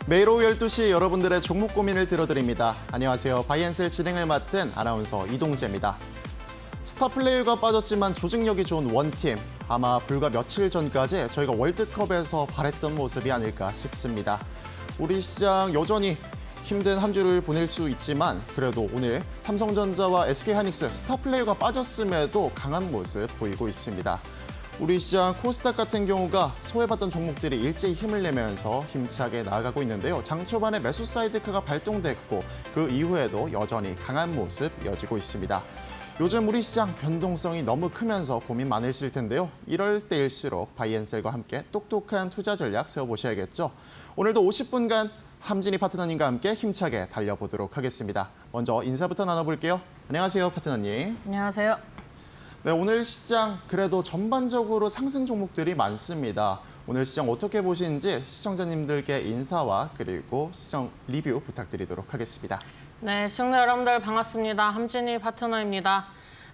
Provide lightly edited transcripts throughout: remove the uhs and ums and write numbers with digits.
매일 오후 12시 여러분들의 종목 고민을 들어드립니다. 안녕하세요. 바이앤셀 진행을 맡은 아나운서 이동재입니다. 스타 플레이어가 빠졌지만 조직력이 좋은 원팀. 아마 불과 며칠 전까지 저희가 월드컵에서 바랬던 모습이 아닐까 싶습니다. 우리 시장 여전히 힘든 한 주를 보낼 수 있지만 그래도 오늘 삼성전자와 SK하이닉스 스타 플레이어가 빠졌음에도 강한 모습 보이고 있습니다. 우리 시장 코스닥 같은 경우가 소외받던 종목들이 일제히 힘을 내면서 힘차게 나아가고 있는데요. 장 초반에 매수 사이드카가 발동됐고 그 이후에도 여전히 강한 모습 이어지고 있습니다. 요즘 우리 시장 변동성이 너무 크면서 고민 많으실 텐데요. 이럴 때일수록 바이앤셀과 함께 똑똑한 투자 전략 세워보셔야겠죠. 오늘도 50분간 함진희 파트너님과 함께 힘차게 달려보도록 하겠습니다. 먼저 인사부터 나눠볼게요. 안녕하세요, 파트너님. 안녕하세요. 네, 오늘 시장 그래도 전반적으로 상승 종목들이 많습니다. 오늘 시장 어떻게 보시는지 시청자님들께 인사와 그리고 시장 리뷰 부탁드리도록 하겠습니다. 네, 시청자 여러분들 반갑습니다. 함진희 파트너입니다.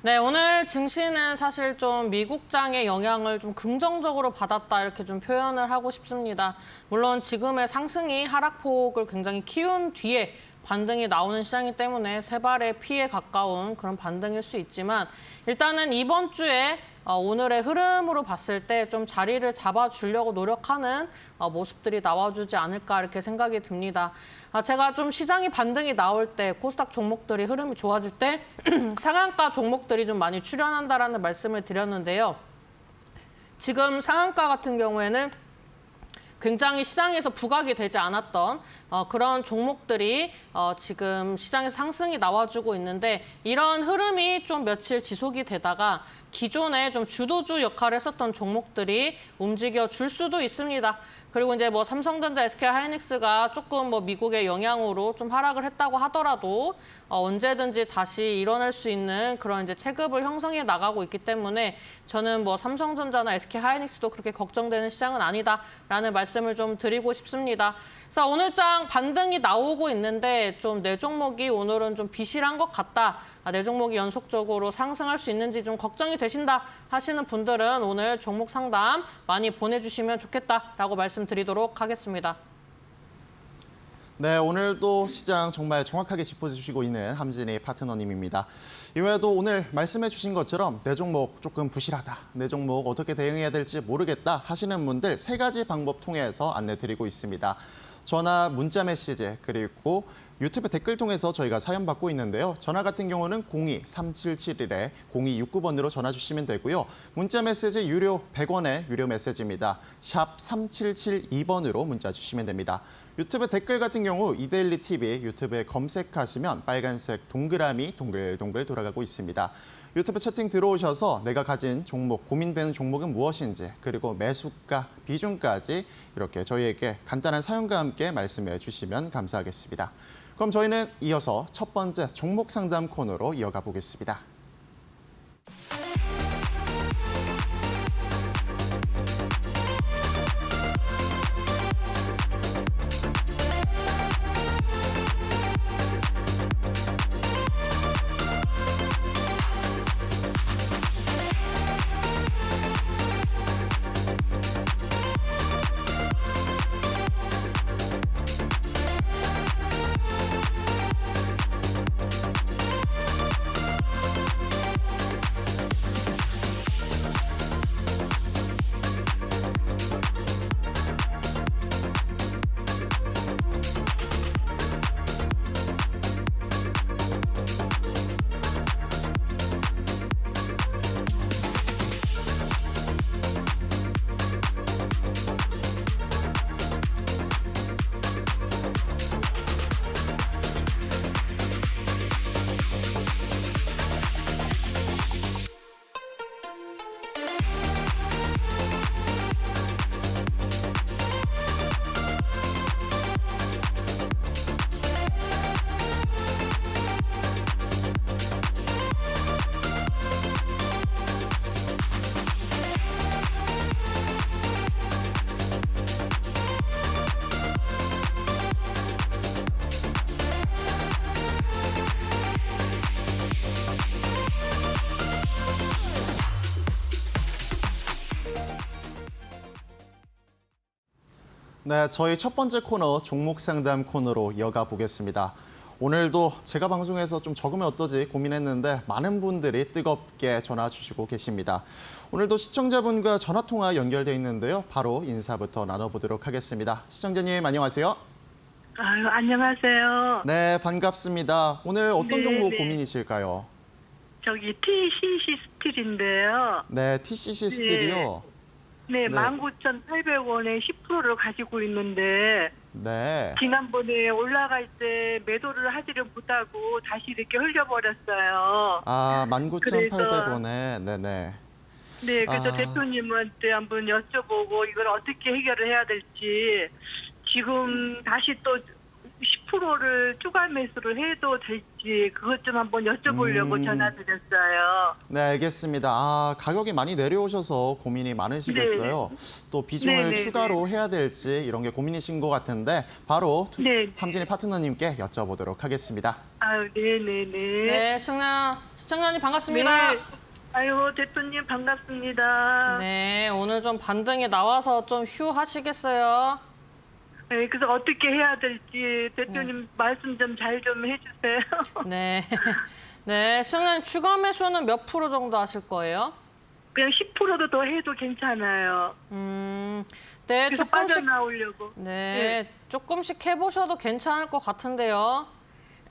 네, 오늘 증시는 사실 좀 미국장의 영향을 좀 긍정적으로 받았다 이렇게 좀 표현을 하고 싶습니다. 물론 지금의 상승이 하락폭을 굉장히 키운 뒤에 반등이 나오는 시장이기 때문에 세 발의 피에 가까운 그런 반등일 수 있지만 일단은 이번 주에 오늘의 흐름으로 봤을 때 좀 자리를 잡아주려고 노력하는 모습들이 나와주지 않을까 이렇게 생각이 듭니다. 제가 좀 시장이 반등이 나올 때 코스닥 종목들이 흐름이 좋아질 때 상한가 종목들이 좀 많이 출현한다라는 말씀을 드렸는데요. 지금 상한가 같은 경우에는 굉장히 시장에서 부각이 되지 않았던 그런 종목들이 지금 시장에서 상승이 나와주고 있는데 이런 흐름이 좀 며칠 지속이 되다가 기존에 좀 주도주 역할을 했었던 종목들이 움직여 줄 수도 있습니다. 그리고 이제 뭐 삼성전자, SK하이닉스가 조금 뭐 미국의 영향으로 좀 하락을 했다고 하더라도 언제든지 다시 일어날 수 있는 그런 이제 체급을 형성해 나가고 있기 때문에 저는 뭐 삼성전자나 SK하이닉스도 그렇게 걱정되는 시장은 아니다라는 말씀을 좀 드리고 싶습니다. 그래서 오늘장 반등이 나오고 있는데 좀 내 종목이 오늘은 좀 비실한 것 같다. 내 종목이 연속적으로 상승할 수 있는지 좀 걱정이 되신다 하시는 분들은 오늘 종목 상담 많이 보내주시면 좋겠다라고 말씀드리도록 하겠습니다. 네, 오늘도 시장 정말 정확하게 짚어주시고 있는 함진희 파트너님입니다. 이외에도 오늘 말씀해 주신 것처럼 내 종목 조금 부실하다, 내 종목 어떻게 대응해야 될지 모르겠다 하시는 분들 세 가지 방법 통해서 안내드리고 있습니다. 전화, 문자 메시지, 그리고 유튜브 댓글 통해서 저희가 사연 받고 있는데요. 전화 같은 경우는 02-3771-0269번으로 전화 주시면 되고요. 문자 메시지 유료 100원의 유료 메시지입니다. 샵 3772번으로 문자 주시면 됩니다. 유튜브 댓글 같은 경우 이데일리 TV 유튜브에 검색하시면 빨간색 동그라미 동글동글 돌아가고 있습니다. 유튜브 채팅 들어오셔서 내가 가진 종목, 고민되는 종목은 무엇인지 그리고 매수가, 비중까지 이렇게 저희에게 간단한 사연과 함께 말씀해 주시면 감사하겠습니다. 그럼 저희는 이어서 첫 번째 종목 상담 코너로 이어가 보겠습니다. 네, 저희 첫 번째 코너 종목 상담 코너로 이어가 보겠습니다. 오늘도 제가 방송에서 좀 적으면 어떠지 고민했는데 많은 분들이 뜨겁게 전화 주시고 계십니다. 오늘도 시청자분과 전화 통화 연결돼 있는데요. 바로 인사부터 나눠보도록 하겠습니다. 시청자님 안녕하세요. 아유, 안녕하세요. 네, 반갑습니다. 오늘 어떤 네, 종목 네. 고민이실까요? 저기 TCC 스틸인데요. 네, TCC 스틸이요. 네, 네. 19,800원에 10%를 가지고 있는데 네. 지난번에 올라갈 때 매도를 하지를 못하고 다시 이렇게 흘려버렸어요. 아, 19,800원에. 네네. 네, 그래서 아. 대표님한테 한번 여쭤보고 이걸 어떻게 해결을 해야 될지, 지금 다시 또 10%를 추가 매수를 해도 될지 그것 좀 한번 여쭤보려고 전화드렸어요. 네, 알겠습니다. 아, 가격이 많이 내려오셔서 고민이 많으시겠어요. 또 비중을 네네. 추가로 해야 될지 이런 게 고민이신 것 같은데 바로 네. 함진희 파트너님께 여쭤보도록 하겠습니다. 아유, 네네네. 네, 시청자님 반갑습니다. 네. 아유, 대표님 반갑습니다. 네, 오늘 좀 반등이 나와서 좀 휴 하시겠어요? 네, 그래서 어떻게 해야 될지 대표님 말씀 좀 잘 좀 해주세요. 네. 네, 시청자님 추가 매수는 몇 프로 정도 하실 거예요? 그냥 10%도 더 해도 괜찮아요. 네, 그래서 조금씩 빠져나오려고. 네, 조금씩 해보셔도 괜찮을 것 같은데요.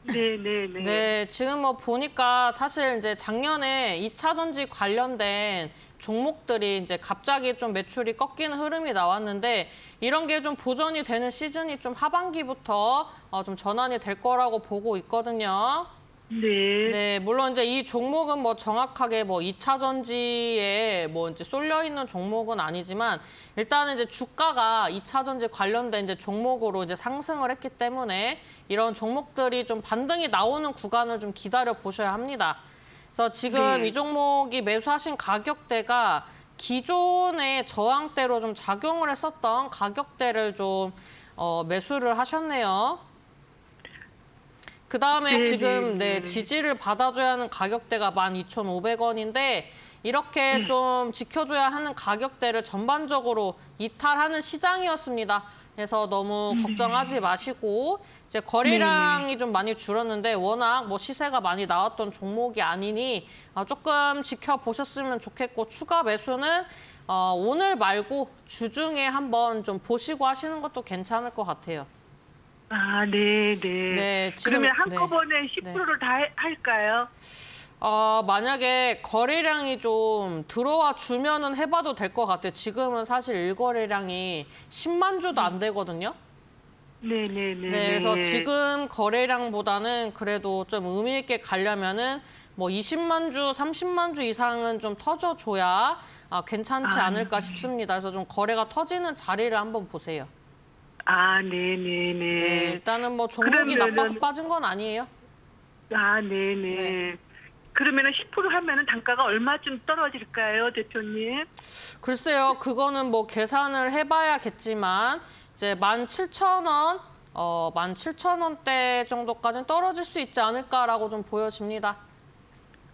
네네네. 네, 지금 뭐 보니까 사실 이제 작년에 2차 전지 관련된 종목들이 이제 갑자기 좀 매출이 꺾이는 흐름이 나왔는데 이런 게 좀 보전이 되는 시즌이 좀 하반기부터 좀 전환이 될 거라고 보고 있거든요. 네. 네, 물론 이제 이 종목은 뭐 정확하게 뭐 2차 전지에 뭐 이제 쏠려 있는 종목은 아니지만 일단은 이제 주가가 2차 전지 관련된 이제 종목으로 이제 상승을 했기 때문에 이런 종목들이 좀 반등이 나오는 구간을 좀 기다려 보셔야 합니다. 그래서 지금 네. 이 종목이 매수하신 가격대가 기존의 저항대로 좀 작용을 했었던 가격대를 좀 매수를 하셨네요. 그다음에 네, 지금 네, 네. 지지를 받아줘야 하는 가격대가 12,500원인데 이렇게 좀 지켜줘야 하는 가격대를 전반적으로 이탈하는 시장이었습니다. 그래서 너무 걱정하지 마시고 이제 거래량이 좀 많이 줄었는데 워낙 뭐 시세가 많이 나왔던 종목이 아니니 조금 지켜보셨으면 좋겠고 추가 매수는 오늘 말고 주중에 한번 좀 보시고 하시는 것도 괜찮을 것 같아요. 아, 네네. 네, 지금- 그러면 한꺼번에 10%를 다 할까요? 만약에 거래량이 좀 들어와 주면은 해봐도 될 것 같아요. 지금은 사실 일거래량이 10만 주도 안 되거든요. 네네네. 네, 그래서 지금 거래량보다는 그래도 좀 의미 있게 가려면은 뭐 20만 주, 30만 주 이상은 좀 터져줘야 괜찮지 않을까 싶습니다. 그래서 좀 거래가 터지는 자리를 한번 보세요. 아, 네네네. 네, 일단은 뭐 종목이 그러면은- 나빠서 빠진 건 아니에요. 아, 네네. 네. 그러면은 10% 하면은 단가가 얼마쯤 떨어질까요, 대표님? 글쎄요, 그거는 뭐 계산을 해봐야겠지만 이제 17,000원, 17,000원대 정도까지는 떨어질 수 있지 않을까라고 좀 보여집니다.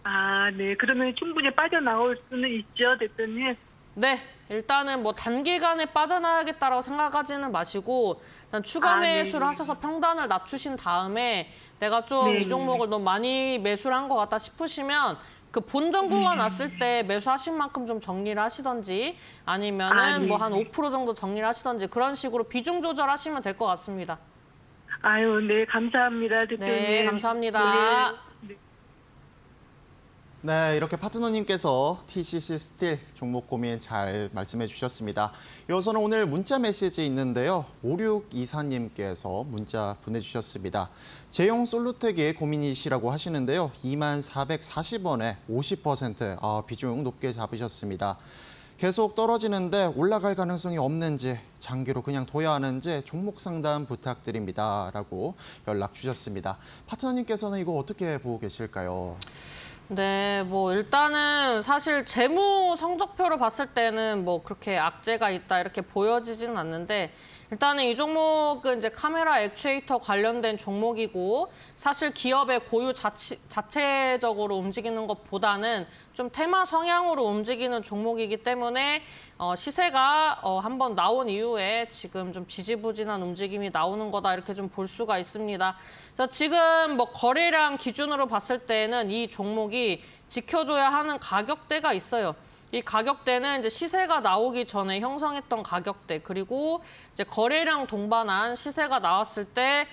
아, 네. 그러면 충분히 빠져나올 수는 있죠, 대표님? 네, 일단은 뭐 단기간에 빠져나가겠다라고 생각하지는 마시고 일단 추가 아, 매수를 네네. 하셔서 평단을 낮추신 다음에 내가 좀 이 네네. 종목을 너무 많이 매수를 한 것 같다 싶으시면 그 본정구가 났을 때 매수하신 만큼 좀 정리를 하시던지 아니면은 뭐 한 네네. 5% 정도 정리를 하시던지 그런 식으로 비중 조절하시면 될 것 같습니다. 아유, 네. 감사합니다, 대표님. 네, 감사합니다. 네. 네, 이렇게 파트너님께서 TCC 스틸 종목 고민 잘 말씀해 주셨습니다. 이어서는 오늘 문자 메시지 있는데요. 5624님께서 문자 보내주셨습니다. 제용 솔루텍이 고민이시라고 하시는데요. 2440원에 50% 비중 높게 잡으셨습니다. 계속 떨어지는데 올라갈 가능성이 없는지 장기로 그냥 둬야 하는지 종목 상담 부탁드립니다. 라고 연락 주셨습니다. 파트너님께서는 이거 어떻게 보고 계실까요? 네, 뭐 일단은 사실 재무 성적표로 봤을 때는 뭐 그렇게 악재가 있다 이렇게 보여지지는 않는데 일단은 이 종목은 이제 카메라 액추에이터 관련된 종목이고 사실 기업의 고유 자체적으로 움직이는 것보다는 좀 테마 성향으로 움직이는 종목이기 때문에 시세가 한번 나온 이후에 지금 좀 지지부진한 움직임이 나오는 거다 이렇게 좀 볼 수가 있습니다. 그래서 지금 뭐 거래량 기준으로 봤을 때는 이 종목이 지켜줘야 하는 가격대가 있어요. 이 가격대는 이제 시세가 나오기 전에 형성했던 가격대, 그리고 이제 거래량 동반한 시세가 나왔을 때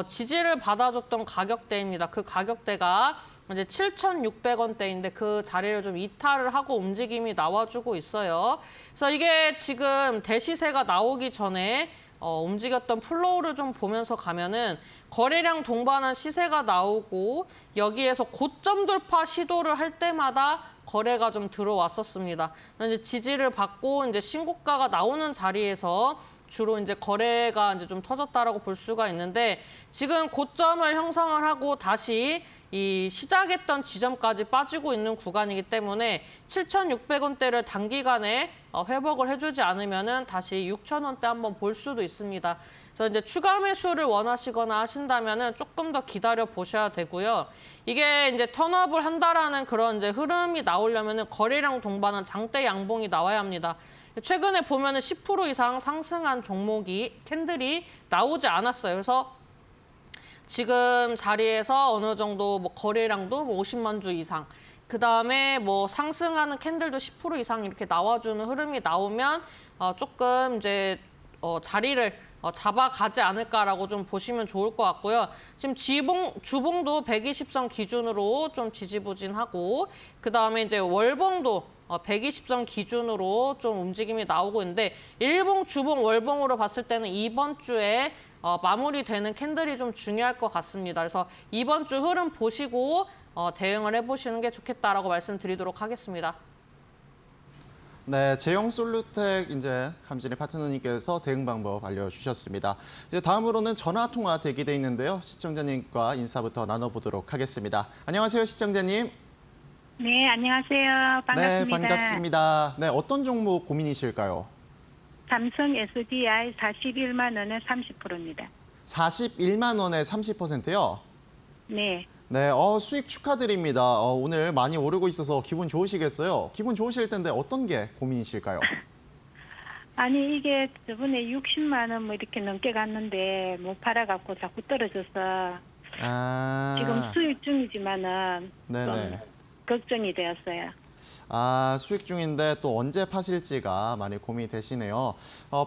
지지를 받아줬던 가격대입니다. 그 가격대가 이제 7,600원대인데 그 자리를 좀 이탈을 하고 움직임이 나와주고 있어요. 그래서 이게 지금 대시세가 나오기 전에 움직였던 플로우를 좀 보면서 가면은 거래량 동반한 시세가 나오고 여기에서 고점 돌파 시도를 할 때마다 거래가 좀 들어왔었습니다. 이제 지지를 받고 이제 신고가가 나오는 자리에서 주로 이제 거래가 이제 좀 터졌다라고 볼 수가 있는데 지금 고점을 형성을 하고 다시 이 시작했던 지점까지 빠지고 있는 구간이기 때문에 7,600원대를 단기간에 회복을 해주지 않으면은 다시 6,000원대 한번 볼 수도 있습니다. 그래서 이제 추가 매수를 원하시거나 하신다면은 조금 더 기다려 보셔야 되고요. 이게 이제 턴업을 한다라는 그런 이제 흐름이 나오려면은 거래량 동반한 장대 양봉이 나와야 합니다. 최근에 보면은 10% 이상 상승한 종목이 캔들이 나오지 않았어요. 그래서 지금 자리에서 어느 정도 뭐 거래량도 뭐 50만 주 이상, 그 다음에 뭐 상승하는 캔들도 10% 이상 이렇게 나와주는 흐름이 나오면 조금 이제 자리를 잡아가지 않을까라고 좀 보시면 좋을 것 같고요. 지금 주봉도 120선 기준으로 좀 지지부진하고, 그 다음에 이제 월봉도 120선 기준으로 좀 움직임이 나오고 있는데 일봉, 주봉, 월봉으로 봤을 때는 이번 주에 마무리되는 캔들이 좀 중요할 것 같습니다. 그래서 이번 주 흐름 보시고 대응을 해보시는 게 좋겠다라고 말씀드리도록 하겠습니다. 네, 제형솔루텍 이제 함진희 파트너님께서 대응 방법 알려주셨습니다. 이제 다음으로는 전화 통화 대기돼 있는데요. 시청자님과 인사부터 나눠보도록 하겠습니다. 안녕하세요, 시청자님. 네, 안녕하세요. 반갑습니다. 네, 반갑습니다. 네, 어떤 종목 고민이실까요? 삼성 SDI 41만 원에 30%입니다. 41만 원에 30%요? 네. 네, 수익 축하드립니다. 오늘 많이 오르고 있어서 기분 좋으시겠어요? 기분 좋으실 텐데 어떤 게 고민이실까요? 아니 이게 저번에 60만 원 뭐 이렇게 넘게 갔는데 못 팔아갖고 자꾸 떨어져서 지금 수익 중이지만은 네네. 좀 걱정이 되었어요. 수익 중인데 또 언제 파실지가 많이 고민이 되시네요.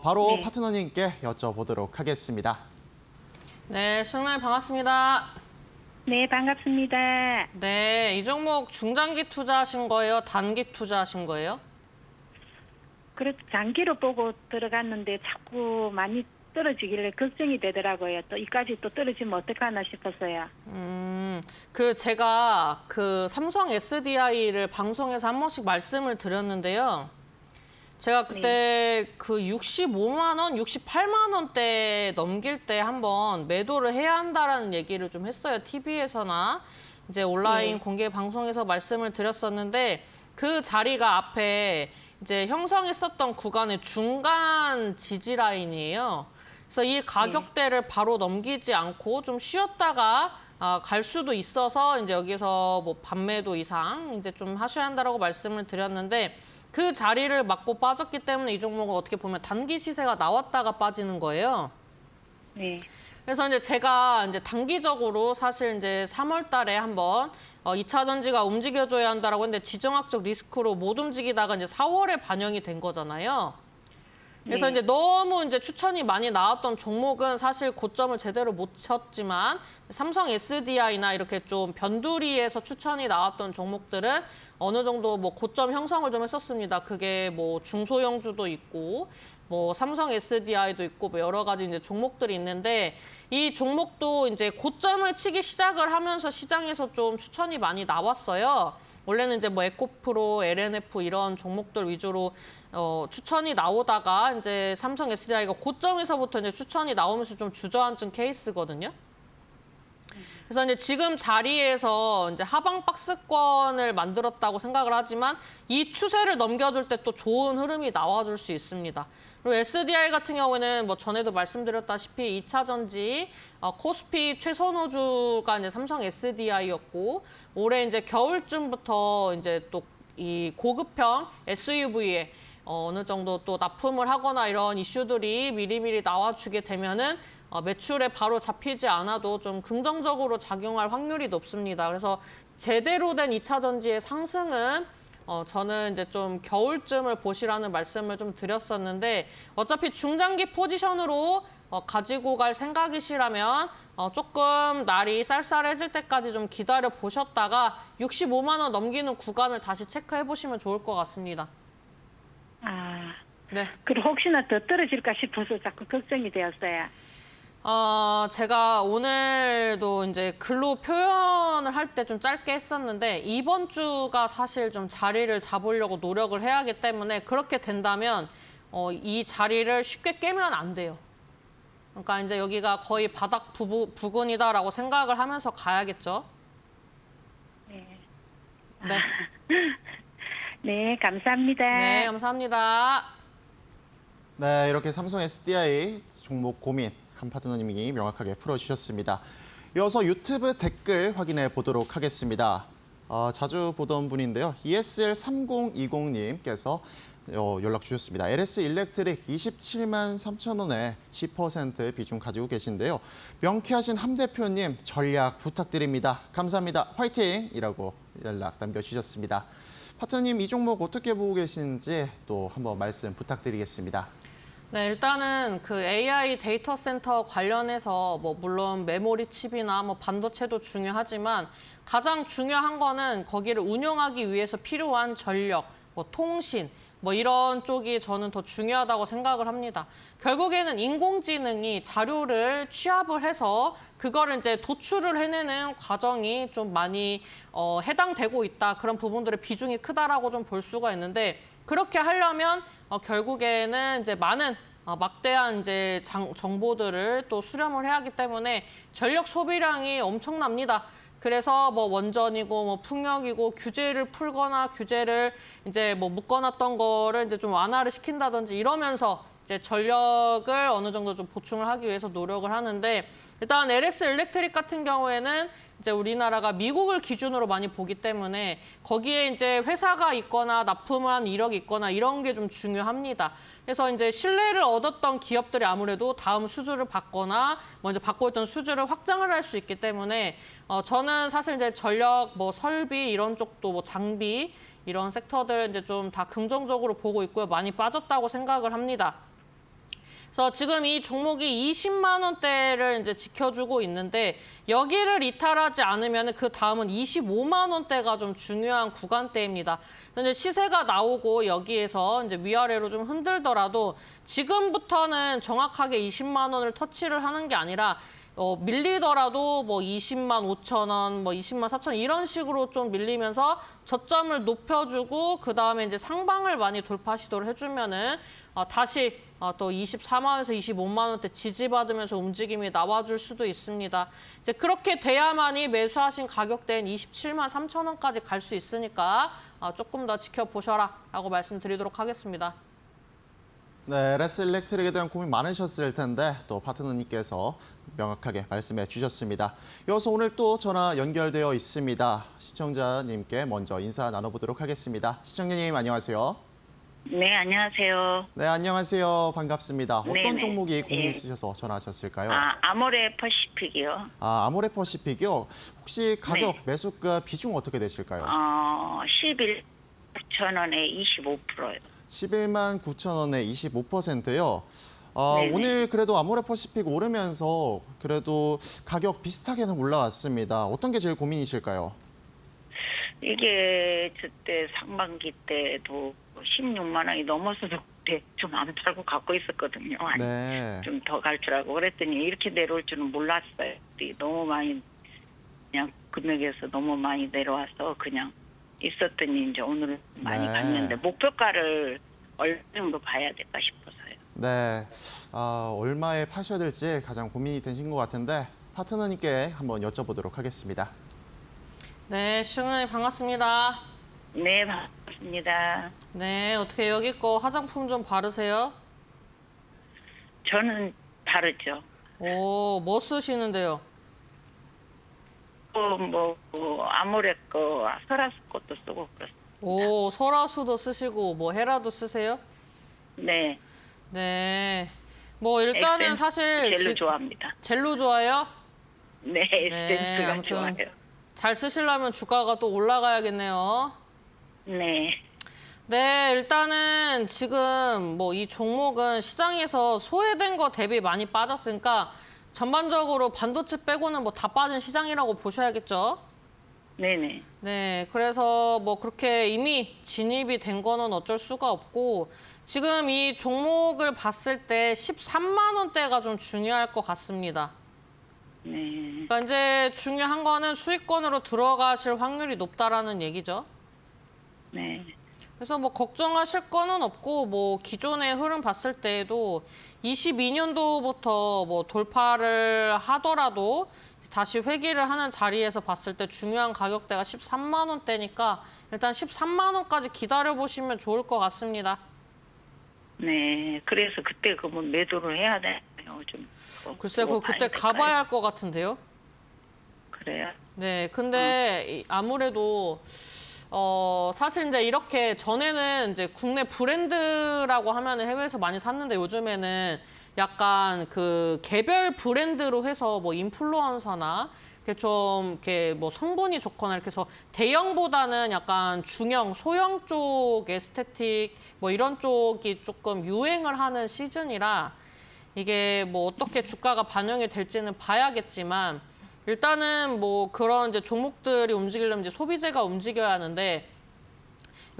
바로 네. 파트너님께 여쭤보도록 하겠습니다. 네, 승날 반갑습니다. 네, 반갑습니다. 네, 이 종목 중장기 투자하신 거예요? 단기 투자하신 거예요? 그래도 장기로 보고 들어갔는데 자꾸 많이 떨어지길래 걱정이 되더라고요. 또 이까지 또 떨어지면 어떡하나 싶었어요. 제가 그 삼성 SDI를 방송에서 한 번씩 말씀을 드렸는데요. 제가 그때 그 65만 원, 68만 원대 넘길 때 한번 매도를 해야 한다라는 얘기를 좀 했어요. TV에서나 이제 온라인 공개 방송에서 말씀을 드렸었는데 그 자리가 앞에 이제 형성했었던 구간의 중간 지지 라인이에요. 그래서 이 가격대를 바로 넘기지 않고 좀 쉬었다가 갈 수도 있어서 이제 여기서 뭐 반매도 이상 이제 좀 하셔야 한다라고 말씀을 드렸는데 그 자리를 맞고 빠졌기 때문에 이 종목은 어떻게 보면 단기 시세가 나왔다가 빠지는 거예요. 네. 그래서 이제 제가 이제 단기적으로 사실 이제 3월 달에 한번 2차 전지가 움직여줘야 한다라고 했는데 지정학적 리스크로 못 움직이다가 이제 4월에 반영이 된 거잖아요. 그래서 네. 이제 너무 이제 추천이 많이 나왔던 종목은 사실 고점을 제대로 못 쳤지만 삼성 SDI나 이렇게 좀 변두리에서 추천이 나왔던 종목들은 어느 정도 뭐 고점 형성을 좀 했었습니다. 그게 뭐 중소형주도 있고 뭐 삼성 SDI도 있고 뭐 여러 가지 이제 종목들이 있는데 이 종목도 이제 고점을 치기 시작을 하면서 시장에서 좀 추천이 많이 나왔어요. 원래는 이제 뭐 에코프로, LNF 이런 종목들 위주로 추천이 나오다가 이제 삼성 SDI가 고점에서부터 이제 추천이 나오면서 좀 주저앉은 케이스거든요. 그래서 이제 지금 자리에서 이제 하방 박스권을 만들었다고 생각을 하지만 이 추세를 넘겨줄 때 또 좋은 흐름이 나와줄 수 있습니다. 그리고 SDI 같은 경우에는 뭐 전에도 말씀드렸다시피 2차 전지 코스피 최선호주가 이제 삼성 SDI였고 올해 이제 겨울쯤부터 이제 또 이 고급형 SUV에 어느 정도 또 납품을 하거나 이런 이슈들이 미리미리 나와주게 되면은 매출에 바로 잡히지 않아도 좀 긍정적으로 작용할 확률이 높습니다. 그래서 제대로 된 2차 전지의 상승은 저는 이제 좀 겨울쯤을 보시라는 말씀을 좀 드렸었는데 어차피 중장기 포지션으로 가지고 갈 생각이시라면 조금 날이 쌀쌀해질 때까지 좀 기다려 보셨다가 65만 원 넘기는 구간을 다시 체크해 보시면 좋을 것 같습니다. 아, 네. 그리고 혹시나 더 떨어질까 싶어서 자꾸 걱정이 되었어요. 제가 오늘도 이제 글로 표현을 할 때 좀 짧게 했었는데 이번 주가 사실 좀 자리를 잡으려고 노력을 해야 하기 때문에 그렇게 된다면 이 자리를 쉽게 깨면 안 돼요. 그러니까 이제 여기가 거의 바닥 부근이다라고 생각을 하면서 가야겠죠. 네. 네. 네, 감사합니다. 네, 감사합니다. 네, 이렇게 삼성 SDI 종목 고민 한 파트너님이 명확하게 풀어주셨습니다. 이어서 유튜브 댓글 확인해 보도록 하겠습니다. 자주 보던 분인데요. ESL3020님께서 연락 주셨습니다. LS 일렉트릭 27만 3천 원에 10% 비중 가지고 계신데요. 명쾌하신 함 대표님 전략 부탁드립니다. 감사합니다. 화이팅! 이라고 연락 남겨주셨습니다. 파트너님 이 종목 어떻게 보고 계신지 또 한번 말씀 부탁드리겠습니다. 네, 일단은 그 AI 데이터 센터 관련해서 뭐 물론 메모리 칩이나 뭐 반도체도 중요하지만 가장 중요한 거는 거기를 운영하기 위해서 필요한 전력, 뭐 통신, 뭐 이런 쪽이 저는 더 중요하다고 생각을 합니다. 결국에는 인공지능이 자료를 취합을 해서 그거를 이제 도출을 해내는 과정이 좀 많이 해당되고 있다. 그런 부분들의 비중이 크다라고 좀 볼 수가 있는데 그렇게 하려면 결국에는 이제 많은 막대한 이제 정보들을 또 수렴을 해야 하기 때문에 전력 소비량이 엄청납니다. 그래서 뭐 원전이고 뭐 풍력이고 규제를 풀거나 규제를 이제 뭐 묶어놨던 거를 이제 좀 완화를 시킨다든지 이러면서 이제 전력을 어느 정도 좀 보충을 하기 위해서 노력을 하는데 일단 LS 일렉트릭 같은 경우에는 이제 우리나라가 미국을 기준으로 많이 보기 때문에 거기에 이제 회사가 있거나 납품을 한 이력이 있거나 이런 게 좀 중요합니다. 그래서 이제 신뢰를 얻었던 기업들이 아무래도 다음 수주를 받거나 먼저 받고 있던 수주를 확장을 할 수 있기 때문에 저는 사실 이제 전력, 뭐 설비 이런 쪽도 뭐 장비 이런 섹터들 이제 좀 다 긍정적으로 보고 있고요. 많이 빠졌다고 생각을 합니다. 그래서 지금 이 종목이 20만 원대를 이제 지켜주고 있는데 여기를 이탈하지 않으면 그 다음은 25만 원대가 좀 중요한 구간대입니다. 근데 시세가 나오고 여기에서 이제 위아래로 좀 흔들더라도 지금부터는 정확하게 20만 원을 터치를 하는 게 아니라 밀리더라도 뭐 20만 5천 원, 뭐 20만 4천 원 이런 식으로 좀 밀리면서 저점을 높여주고 그 다음에 이제 상방을 많이 돌파 시도를 해주면은 다시 또 24만 원에서 25만 원대 지지받으면서 움직임이 나와줄 수도 있습니다. 이제 그렇게 돼야만이 매수하신 가격대인 27만 3천 원까지 갈 수 있으니까 조금 더 지켜보셔라라고 말씀드리도록 하겠습니다. 네, LS 일렉트릭에 대한 고민 많으셨을 텐데 또 파트너님께서 명확하게 말씀해 주셨습니다. 이어서 오늘 또 전화 연결되어 있습니다. 시청자님께 먼저 인사 나눠보도록 하겠습니다. 시청자님 안녕하세요. 네, 안녕하세요. 네, 안녕하세요. 반갑습니다. 어떤 네네. 종목이 고민이 예. 있으셔서 전화하셨을까요? 아모레 퍼시픽이요. 아모레 퍼시픽이요. 혹시 가격, 네. 매수가 비중 어떻게 되실까요? 11,900원에 25%요. 11만 9천 원에 25%요. 네네. 오늘 그래도 아모레 퍼시픽 오르면서 그래도 가격 비슷하게는 올라왔습니다. 어떤 게 제일 고민이실까요? 이게 저때 상반기 때도 16만 원이 넘어서도 좀 안 팔고 갖고 있었거든요. 네. 좀 더 갈 줄 알고 그랬더니 이렇게 내려올 줄은 몰랐어요. 너무 많이 그냥 금액에서 너무 많이 내려와서 그냥 있었더니 이제 오늘 많이 네. 갔는데 목표가를 얼마 정도 봐야 될까 싶어서요. 네. 얼마에 파셔야 될지 가장 고민이 되신 것 같은데 파트너님께 한번 여쭤보도록 하겠습니다. 네, 시청자님 반갑습니다. 네, 반갑습니다. 네, 어떻게 여기 거 화장품 좀 바르세요? 저는 다르죠. 뭐 쓰시는데요? 아모레 거, 설화스 것도 쓰고 그렇습니다. 오, 설화수도 쓰시고 뭐 헤라도 쓰세요? 네. 네. 뭐 일단은 엑센 사실 젤로 좋아합니다. 젤로 좋아요? 네, 에센스가 아무튼 좋아요. 잘 쓰시려면 주가가 또 올라가야겠네요. 네. 네, 일단은 지금 뭐 이 종목은 시장에서 소외된 거 대비 많이 빠졌으니까 전반적으로 반도체 빼고는 뭐 다 빠진 시장이라고 보셔야겠죠. 네네. 네, 그래서 뭐 그렇게 이미 진입이 된 거는 어쩔 수가 없고 지금 이 종목을 봤을 때 13만 원대가 좀 중요할 것 같습니다. 네. 그러니까 이제 중요한 거는 수익권으로 들어가실 확률이 높다라는 얘기죠. 네. 그래서 뭐 걱정하실 거는 없고 뭐 기존의 흐름 봤을 때에도 22년도부터 뭐 돌파를 하더라도 다시 회귀를 하는 자리에서 봤을 때 중요한 가격대가 13만 원대니까 일단 13만 원까지 기다려 보시면 좋을 것 같습니다. 네. 그래서 그때 그러면 매도를 해야 되나요? 좀. 글쎄, 그때 가봐야 할 것 같은데요. 그래요? 네, 근데 아무래도 사실 이제 이렇게 전에는 이제 국내 브랜드라고 하면 해외에서 많이 샀는데 요즘에는 약간 그 개별 브랜드로 해서 뭐 인플루언서나 이렇게 좀 이렇게 뭐 성분이 좋거나 이렇게 해서 대형보다는 약간 중형, 소형 쪽 에스테틱 뭐 이런 쪽이 조금 유행을 하는 시즌이라 이게 뭐 어떻게 주가가 반영이 될지는 봐야겠지만 일단은 뭐 그런 이제 종목들이 움직이려면 이제 소비재가 움직여야 하는데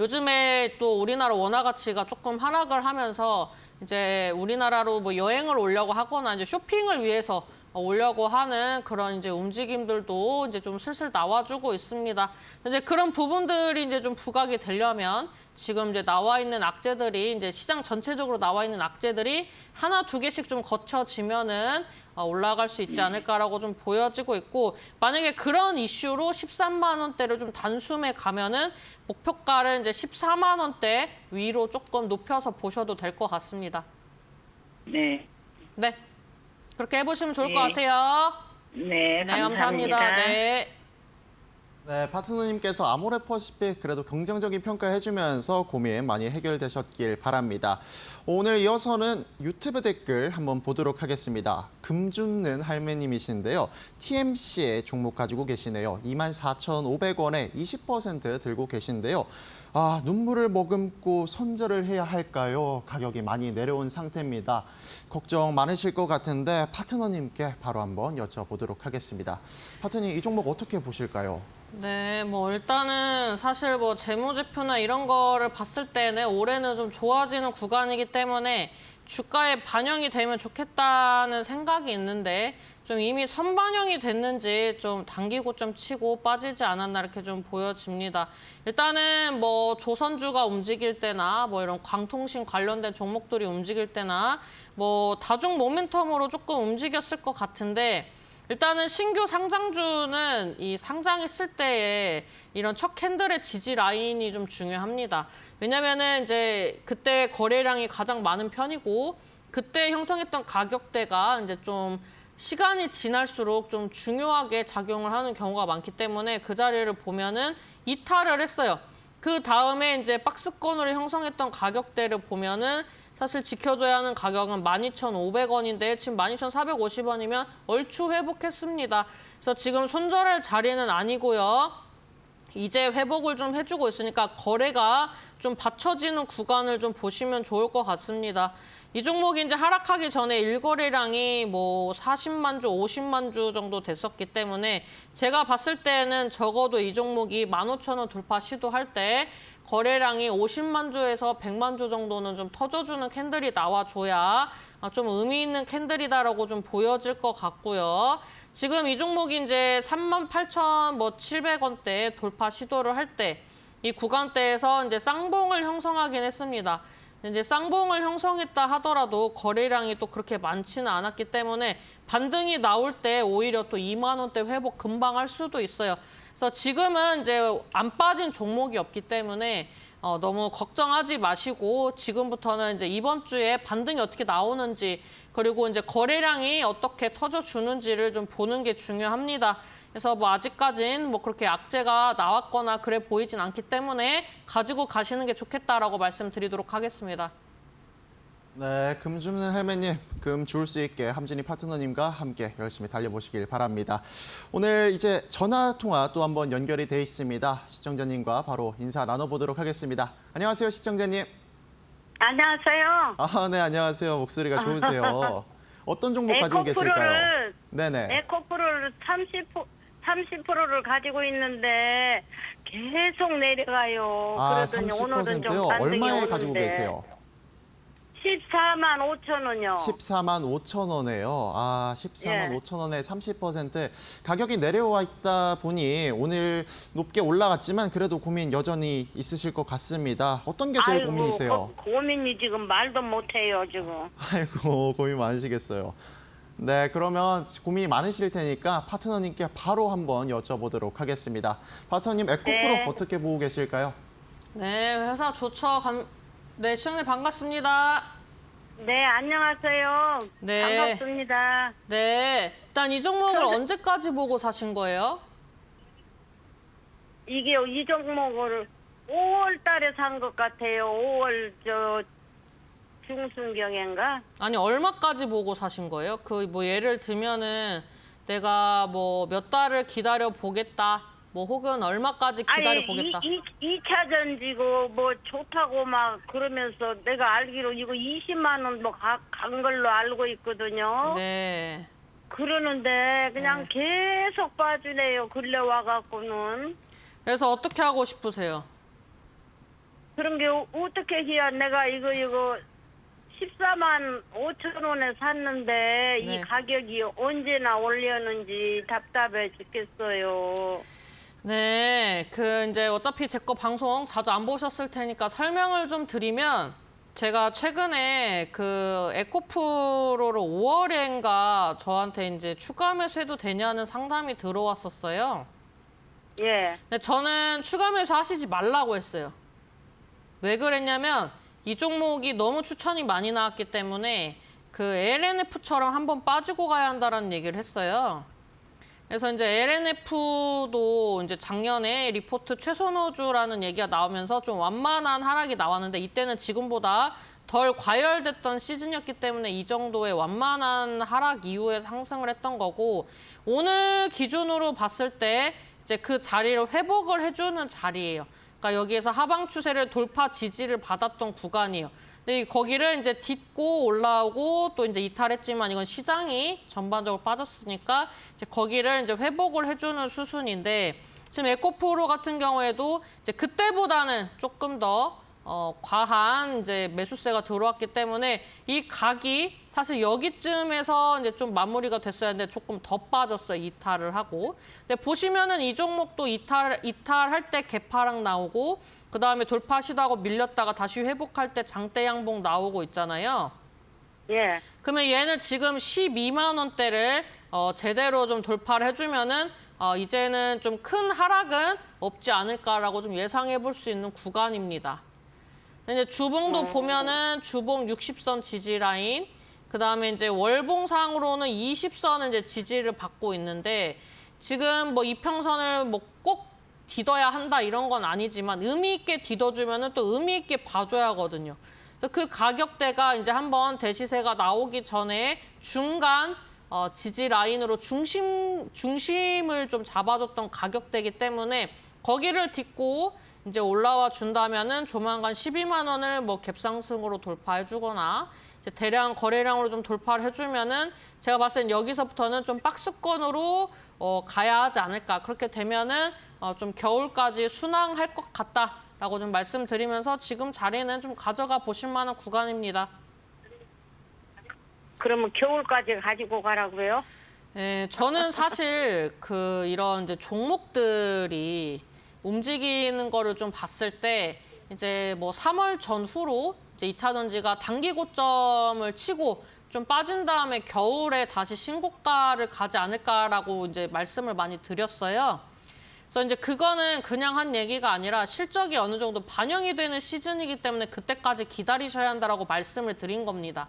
요즘에 또 우리나라 원화 가치가 조금 하락을 하면서 이제 우리나라로 뭐 여행을 오려고 하거나 이제 쇼핑을 위해서 오려고 하는 그런 이제 움직임들도 이제 좀 슬슬 나와주고 있습니다. 이제 그런 부분들이 이제 좀 부각이 되려면 지금 이제 나와 있는 악재들이 이제 시장 전체적으로 나와 있는 악재들이 하나 두 개씩 좀 거쳐지면은 올라갈 수 있지 않을까라고 좀 보여지고 있고 만약에 그런 이슈로 13만 원대를 좀 단숨에 가면은 목표가를 이제 14만 원대 위로 조금 높여서 보셔도 될 것 같습니다. 네. 네. 그렇게 해보시면 좋을 네. 것 같아요. 네. 네, 감사합니다. 네. 네, 파트너님께서 아모레퍼시픽 그래도 긍정적인 평가해주면서 고민 많이 해결되셨길 바랍니다. 오늘 이어서는 유튜브 댓글 한번 보도록 하겠습니다. 금 줍는 할매님이신데요. TMC의 종목 가지고 계시네요. 24,500원에 20% 들고 계신데요. 아, 눈물을 머금고 손절을 해야 할까요? 가격이 많이 내려온 상태입니다. 걱정 많으실 것 같은데 파트너님께 바로 한번 여쭤보도록 하겠습니다. 파트너님, 이 종목 어떻게 보실까요? 네, 뭐 일단은 사실 뭐 재무제표나 이런 거를 봤을 때는 올해는 좀 좋아지는 구간이기 때문에 주가에 반영이 되면 좋겠다는 생각이 있는데 좀 이미 선반영이 됐는지 좀 당기고 좀 치고 빠지지 않았나 이렇게 좀 보여집니다. 일단은 뭐 조선주가 움직일 때나 뭐 이런 광통신 관련된 종목들이 움직일 때나 뭐 다중 모멘텀으로 조금 움직였을 것 같은데 일단은 신규 상장주는 이 상장했을 때에 이런 첫 캔들의 지지 라인이 좀 중요합니다. 왜냐면은 이제 그때 거래량이 가장 많은 편이고 그때 형성했던 가격대가 이제 좀 시간이 지날수록 좀 중요하게 작용을 하는 경우가 많기 때문에 그 자리를 보면은 이탈을 했어요. 그 다음에 이제 박스권으로 형성했던 가격대를 보면은 사실 지켜줘야 하는 가격은 12,500원인데 지금 12,450원이면 얼추 회복했습니다. 그래서 지금 손절할 자리는 아니고요. 이제 회복을 좀 해주고 있으니까 거래가 좀 받쳐지는 구간을 좀 보시면 좋을 것 같습니다. 이 종목이 이제 하락하기 전에 일거래량이 뭐 40만 주, 50만 주 정도 됐었기 때문에 제가 봤을 때는 적어도 이 종목이 15,000원 돌파 시도할 때 거래량이 50만 주에서 100만 주 정도는 좀 터져주는 캔들이 나와줘야 좀 의미 있는 캔들이다라고 좀 보여질 것 같고요. 지금 이 종목이 이제 38,700원대 돌파 시도를 할 때 이 구간대에서 이제 쌍봉을 형성하긴 했습니다. 이제 쌍봉을 형성했다 하더라도 거래량이 또 그렇게 많지는 않았기 때문에 반등이 나올 때 오히려 또 2만 원대 회복 금방 할 수도 있어요. 그래서 지금은 이제 안 빠진 종목이 없기 때문에 너무 걱정하지 마시고 지금부터는 이제 이번 주에 반등이 어떻게 나오는지 그리고 이제 거래량이 어떻게 터져주는지를 좀 보는 게 중요합니다. 그래서 뭐 아직까진 뭐 그렇게 악재가 나왔거나 그래 보이진 않기 때문에 가지고 가시는 게 좋겠다라고 말씀드리도록 하겠습니다. 네, 금 주는 할매님, 금 주울 수 있게 함진이 파트너님과 함께 열심히 달려보시길 바랍니다. 오늘 이제 전화 통화 또 한번 연결이 돼 있습니다. 시청자님과 바로 인사 나눠보도록 하겠습니다. 안녕하세요, 시청자님. 안녕하세요. 아, 네, 안녕하세요. 목소리가 좋으세요. 어떤 종목 가지고 계실까요? 네네. 에코프로를 30%를 가지고 있는데 계속 내려가요. 아, 그러더니 오늘은 좀 30%요? 반등이 얼마에 가지고 오는데. 계세요? 14만 5천 원요. 14만 5천 원에요. 아, 14만 예. 5천 원에 30% 가격이 내려와 있다 보니 오늘 높게 올라갔지만 그래도 고민 여전히 있으실 것 같습니다. 어떤 게 제일 고민이세요? 고민이 지금 말도 못해요 지금. 아이고, 고민 많으시겠어요. 네, 그러면 고민이 많으실 테니까 파트너님께 바로 한번 여쭤보도록 하겠습니다. 파트너님, 에코프로 네. 어떻게 보고 계실까요? 네, 회사 좋죠. 네, 시청자님 반갑습니다. 네 안녕하세요. 네. 반갑습니다. 네, 일단 이 종목을 언제까지 보고 사신 거예요? 이게 이 종목을 5월 달에 산 것 같아요. 5월 중순경인가? 아니, 얼마까지 보고 사신 거예요? 그 뭐 예를 들면은 내가 뭐 몇 달을 기다려 보겠다. 뭐 혹은 얼마까지 기다려 보겠다. 2차 전지고 뭐 좋다고 막 그러면서 내가 알기로 이거 20만 원 뭐 간 걸로 알고 있거든요. 네. 그러는데 그냥 계속 빠지네요. 근래 와갖고는. 그래서 어떻게 하고 싶으세요? 그런 게 어떻게 해야 내가 이거 14만 5천 원에 샀는데 네. 이 가격이 언제나 올려는지 답답해 죽겠어요. 네, 그 이제 어차피 제 거 방송 자주 안 보셨을 테니까 설명을 좀 드리면 제가 최근에 그 에코프로를 5월인가 저한테 이제 추가 매수해도 되냐는 상담이 들어왔었어요. 예. 근데 저는 추가 매수 하시지 말라고 했어요. 왜 그랬냐면 이 종목이 너무 추천이 많이 나왔기 때문에 그 LNF처럼 한번 빠지고 가야 한다라는 얘기를 했어요. 그래서 이제 LNF도 이제 작년에 리포트 최선호주라는 얘기가 나오면서 좀 완만한 하락이 나왔는데 이때는 지금보다 덜 과열됐던 시즌이었기 때문에 이 정도의 완만한 하락 이후에 상승을 했던 거고 오늘 기준으로 봤을 때 이제 그 자리를 회복을 해주는 자리예요. 그러니까 여기에서 하방 추세를 돌파 지지를 받았던 구간이에요. 근데 거기를 이제 딛고 올라오고 또 이제 이탈했지만 이건 시장이 전반적으로 빠졌으니까 이제 거기를 이제 회복을 해주는 수순인데 지금 에코프로 같은 경우에도 이제 그때보다는 조금 더 과한 이제 매수세가 들어왔기 때문에 이 각이 사실 여기쯤에서 이제 좀 마무리가 됐어야 하는데 조금 더 빠졌어요. 이탈을 하고. 근데 보시면은 이 종목도 이탈할 때 개파락 나오고 그다음에 돌파 시도하고 밀렸다가 다시 회복할 때 장대 양봉 나오고 있잖아요. 예. 그러면 얘는 지금 12만 원대를 제대로 좀 돌파를 해주면은 이제는 좀 큰 하락은 없지 않을까라고 좀 예상해 볼 수 있는 구간입니다. 근데 이제 주봉도 보면은 주봉 60선 지지 라인, 그다음에 이제 월봉상으로는 20선을 이제 지지를 받고 있는데 지금 뭐 이평선을 뭐 꼭 디뎌야 한다 이런 건 아니지만 의미 있게 디뎌주면은 또 의미 있게 봐줘야 하거든요. 그 가격대가 이제 한번 대시세가 나오기 전에 중간 지지 라인으로 중심을 좀 잡아줬던 가격대이기 때문에 거기를 딛고 이제 올라와 준다면은 조만간 12만 원을 뭐 갭상승으로 돌파해주거나 이제 대량 거래량으로 좀 도파를 해주면은 제가 봤을 땐 여기서부터는 좀 박스권으로 가야 하지 않을까. 그렇게 되면은 좀 겨울까지 순항할 것 같다라고 좀 말씀드리면서 지금 자리는 좀 가져가 보실 만한 구간입니다. 그러면 겨울까지 가지고 가라고요? 네, 저는 사실 이런 이제 종목들이 움직이는 거를 좀 봤을 때 이제 뭐 3월 전후로 이제 2차 전지가 단기 고점을 치고 좀 빠진 다음에 겨울에 다시 신고가를 가지 않을까라고 이제 말씀을 많이 드렸어요. 그래서 이제 그거는 그냥 한 얘기가 아니라 실적이 어느 정도 반영이 되는 시즌이기 때문에 그때까지 기다리셔야 한다라고 말씀을 드린 겁니다.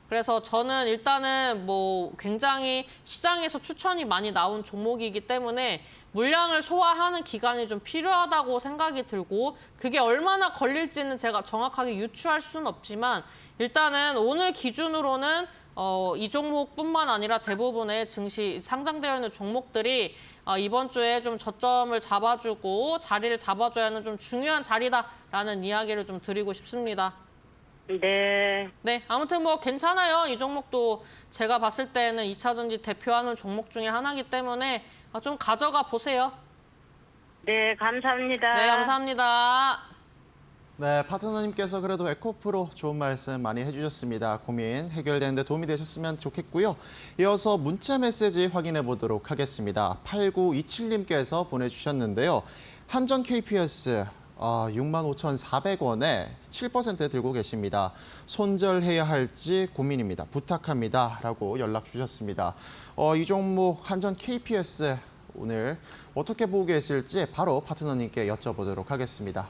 그래서 저는 일단은 뭐 굉장히 시장에서 추천이 많이 나온 종목이기 때문에 물량을 소화하는 기간이 좀 필요하다고 생각이 들고 그게 얼마나 걸릴지는 제가 정확하게 유추할 수는 없지만 일단은 오늘 기준으로는 이 종목뿐만 아니라 대부분의 증시 상장되어 있는 종목들이 이번 주에 좀 저점을 잡아주고 자리를 잡아줘야 하는 좀 중요한 자리다라는 이야기를 좀 드리고 싶습니다. 네. 네, 아무튼 뭐 괜찮아요. 이 종목도 제가 봤을 때는 2차전지 대표하는 종목 중에 하나이기 때문에 좀 가져가 보세요. 네, 감사합니다. 네, 감사합니다. 네, 파트너님께서 그래도 에코프로 좋은 말씀 많이 해주셨습니다. 고민 해결되는 데 도움이 되셨으면 좋겠고요. 이어서 문자 메시지 확인해 보도록 하겠습니다. 8927님께서 보내주셨는데요. 한전 KPS 65,400원에 7% 들고 계십니다. 손절해야 할지 고민입니다. 부탁합니다. 라고 연락 주셨습니다. 이 종목 한전 KPS 오늘 어떻게 보고 계실지 바로 파트너님께 여쭤보도록 하겠습니다.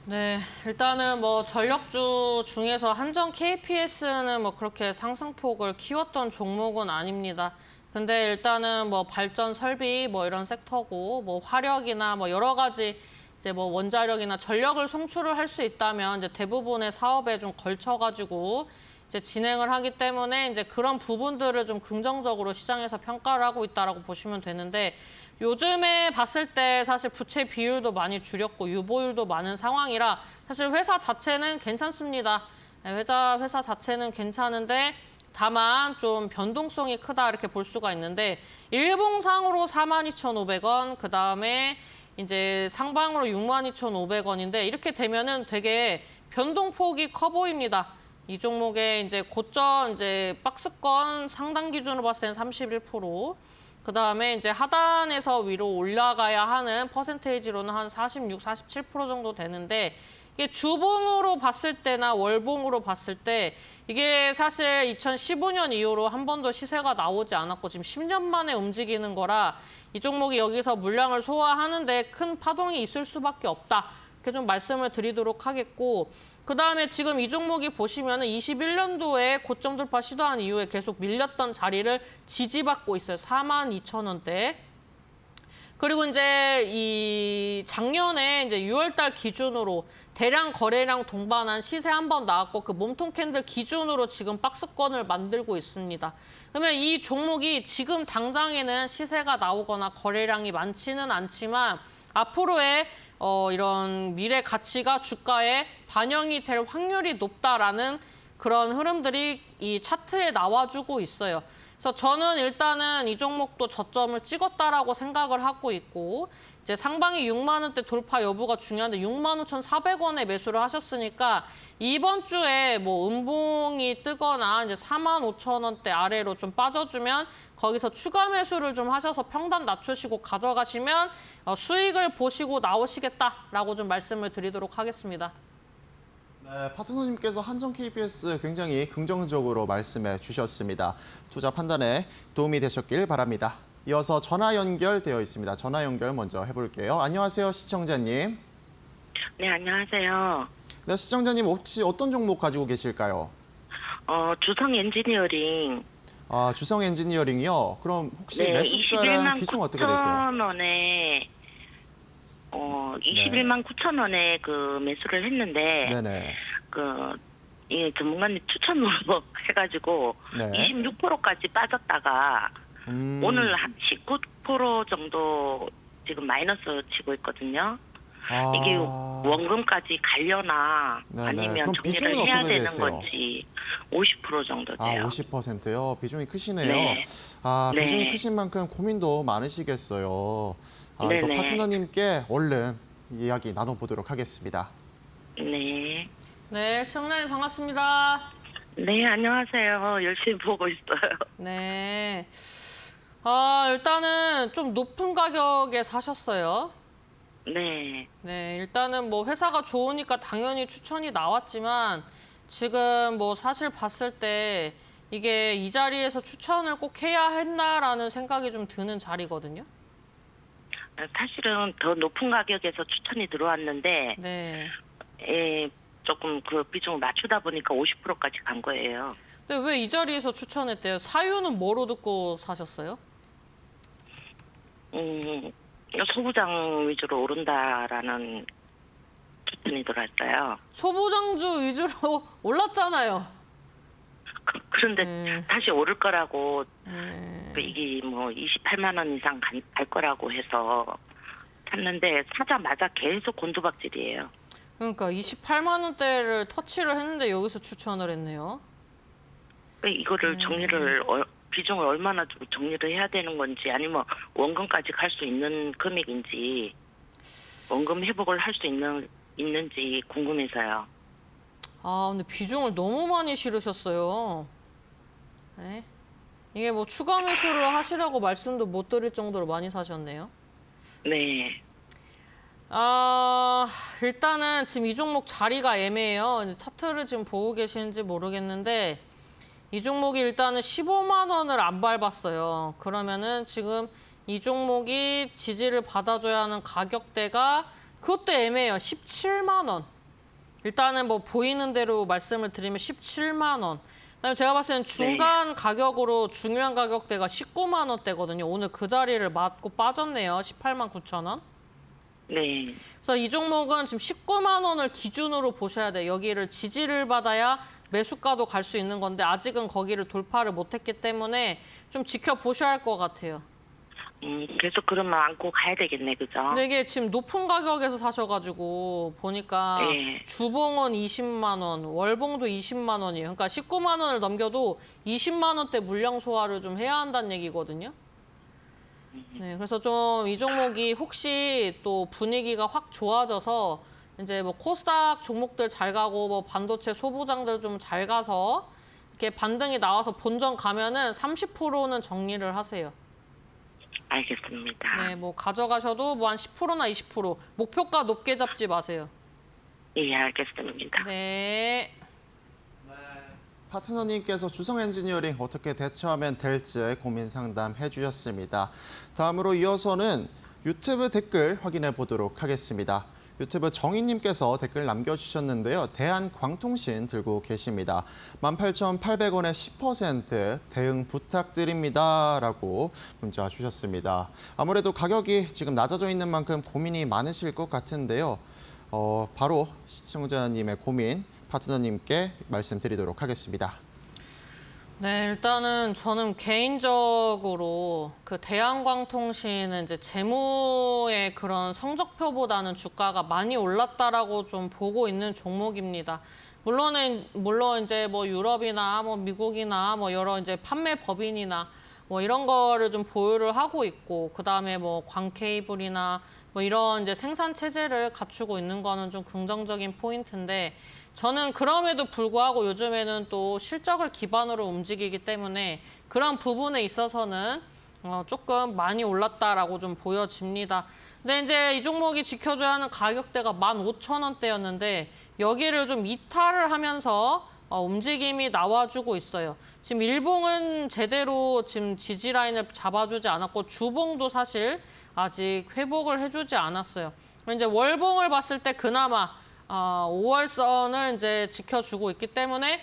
네, 일단은 뭐 전력주 중에서 한전 KPS는 뭐 그렇게 상승폭을 키웠던 종목은 아닙니다. 근데 일단은 뭐 발전 설비 뭐 이런 섹터고 뭐 화력이나 뭐 여러 가지 이제 뭐 원자력이나 전력을 송출을 할 수 있다면 이제 대부분의 사업에 좀 걸쳐가지고 이제 진행을 하기 때문에 이제 그런 부분들을 좀 긍정적으로 시장에서 평가를 하고 있다라고 보시면 되는데 요즘에 봤을 때 사실 부채 비율도 많이 줄였고 유보율도 많은 상황이라 사실 회사 자체는 괜찮습니다. 네, 회사 자체는 괜찮은데 다만 좀 변동성이 크다 이렇게 볼 수가 있는데 일봉상으로 42,500원 그다음에 이제 상방으로 62,500원인데 이렇게 되면은 되게 변동폭이 커 보입니다. 이 종목의 이제 고점 이제 박스권 상단 기준으로 봤을 때는 31%. 그다음에 이제 하단에서 위로 올라가야 하는 퍼센테이지로는 한 46, 47% 정도 되는데 이게 주봉으로 봤을 때나 월봉으로 봤을 때 이게 사실 2015년 이후로 한 번도 시세가 나오지 않았고 지금 10년 만에 움직이는 거라 이 종목이 여기서 물량을 소화하는데 큰 파동이 있을 수밖에 없다. 이렇게 좀 말씀을 드리도록 하겠고 그다음에 지금 이 종목이 보시면은 21년도에 고점 돌파 시도한 이후에 계속 밀렸던 자리를 지지받고 있어요. 42,000원대. 그리고 이제 이 작년에 이제 6월달 기준으로 대량 거래량 동반한 시세 한 번 나왔고 그 몸통 캔들 기준으로 지금 박스권을 만들고 있습니다. 그러면 이 종목이 지금 당장에는 시세가 나오거나 거래량이 많지는 않지만 앞으로의 이런 미래 가치가 주가에 반영이 될 확률이 높다라는 그런 흐름들이 이 차트에 나와주고 있어요. 그래서 저는 일단은 이 종목도 저점을 찍었다라고 생각을 하고 있고 이제 상방이 6만 원대 돌파 여부가 중요한데 65,400원에 매수를 하셨으니까 이번 주에 뭐 음봉이 뜨거나 이제 45,000원대 아래로 좀 빠져주면 거기서 추가 매수를 좀 하셔서 평단 낮추시고 가져가시면 수익을 보시고 나오시겠다라고 좀 말씀을 드리도록 하겠습니다. 네, 파트너님께서 한전 KPS 굉장히 긍정적으로 말씀해 주셨습니다. 투자 판단에 도움이 되셨길 바랍니다. 이어서 전화 연결되어 있습니다. 전화 연결 먼저 해볼게요. 안녕하세요, 시청자님. 네, 안녕하세요. 네, 시청자님 혹시 어떤 종목 가지고 계실까요? 주성 엔지니어링. 주성 엔지니어링이요? 그럼 혹시 네, 매수가랑 비중 어떻게 되세요? 21만 21만 9천 원에 그 매수를 했는데 네네. 이 전문가님 추천으로 해가지고 네. 26%까지 빠졌다가 오늘 한 19% 정도 지금 마이너스 치고 있거든요. 이게 원금까지 가려나 네네. 아니면 그럼 정리를 비중은 해야 어떻게 되는 되세요? 건지 50% 정도 돼요. 50%요? 비중이 크시네요. 네. 비중이 네. 크신 만큼 고민도 많으시겠어요. 이거 네네. 파트너님께 얼른 이야기 나눠보도록 하겠습니다. 네. 네, 시청자님 반갑습니다. 네, 안녕하세요. 열심히 보고 있어요. 네. 일단은 좀 높은 가격에 사셨어요. 네. 네, 일단은 뭐 회사가 좋으니까 당연히 추천이 나왔지만 지금 뭐 사실 봤을 때 이게 이 자리에서 추천을 꼭 해야 했나라는 생각이 좀 드는 자리거든요. 사실은 더 높은 가격에서 추천이 들어왔는데 네. 조금 그 비중을 맞추다 보니까 50%까지 간 거예요. 근데 왜 이 자리에서 추천했대요? 사유는 뭐로 듣고 사셨어요? 소부장 위주로 오른다라는 추천이 들어왔어요. 소부장주 위주로 올랐잖아요. 그런데 다시 오를 거라고 네. 이게 뭐 28만 원 이상 갈 거라고 해서 샀는데 사자마자 계속 곤두박질이에요. 그러니까 28만 원대를 터치를 했는데 여기서 추천을 했네요. 이거를 정리를 비중을 얼마나 좀 정리를 해야 되는 건지 아니면 원금까지 갈 수 있는 금액인지 원금 회복을 할 수 있는지 궁금해서요. 아, 근데 비중을 너무 많이 실으셨어요. 네. 이게 뭐 추가 매수를 하시라고 말씀도 못 드릴 정도로 많이 사셨네요. 네. 일단은 지금 이 종목 자리가 애매해요. 이제 차트를 지금 보고 계시는지 모르겠는데 이 종목이 일단은 15만 원을 안 밟았어요. 그러면은 지금 이 종목이 지지를 받아줘야 하는 가격대가 그것도 애매해요. 17만 원. 일단은 뭐 보이는 대로 말씀을 드리면 17만 원. 그다음에 제가 봤을 때는 중간 가격으로 중요한 가격대가 19만 원대거든요. 오늘 그 자리를 맞고 빠졌네요. 18만 9천 원. 네. 그래서 이 종목은 지금 19만 원을 기준으로 보셔야 돼요. 여기를 지지를 받아야 매수가도 갈 수 있는 건데 아직은 거기를 돌파를 못했기 때문에 좀 지켜보셔야 할 것 같아요. 계속 그러면 안고 가야 되겠네, 그죠? 근데 이게 지금 높은 가격에서 사셔가지고 보니까 네. 주봉은 20만 원, 월봉도 20만 원이에요. 그러니까 19만 원을 넘겨도 20만 원대 물량 소화를 좀 해야 한다는 얘기거든요. 네, 그래서 좀 이 종목이 혹시 또 분위기가 확 좋아져서 이제 뭐 코스닥 종목들 잘 가고 뭐 반도체 소부장들 좀 잘 가서 이렇게 반등이 나와서 본전 가면은 30%는 정리를 하세요. 알겠습니다. 네, 뭐 가져가셔도 뭐 한 10%나 20% 목표가 높게 잡지 마세요. 예, 알겠습니다. 네. 파트너님께서 주성 엔지니어링 어떻게 대처하면 될지 고민 상담해 주셨습니다. 다음으로 이어서는 유튜브 댓글 확인해 보도록 하겠습니다. 유튜브 정희님께서 댓글 남겨주셨는데요. 대한광통신 들고 계십니다. 18,800원에 10% 대응 부탁드립니다. 라고 문자 주셨습니다. 아무래도 가격이 지금 낮아져 있는 만큼 고민이 많으실 것 같은데요. 바로 시청자님의 고민 파트너님께 말씀드리도록 하겠습니다. 네, 일단은 저는 개인적으로 그 대한광통신은 이제 재무의 그런 성적표보다는 주가가 많이 올랐다라고 좀 보고 있는 종목입니다. 물론 이제 뭐 유럽이나 뭐 미국이나 뭐 여러 이제 판매 법인이나 뭐 이런 거를 좀 보유를 하고 있고 그다음에 뭐 광케이블이나 뭐 이런 이제 생산 체제를 갖추고 있는 거는 좀 긍정적인 포인트인데 저는 그럼에도 불구하고 요즘에는 또 실적을 기반으로 움직이기 때문에 그런 부분에 있어서는 조금 많이 올랐다라고 좀 보여집니다. 근데 이제 이 종목이 지켜줘야 하는 가격대가 15,000원대였는데 여기를 좀 이탈을 하면서 움직임이 나와주고 있어요. 지금 일봉은 제대로 지금 지지 라인을 잡아주지 않았고 주봉도 사실 아직 회복을 해주지 않았어요. 이제 월봉을 봤을 때 그나마 5월선을 이제 지켜주고 있기 때문에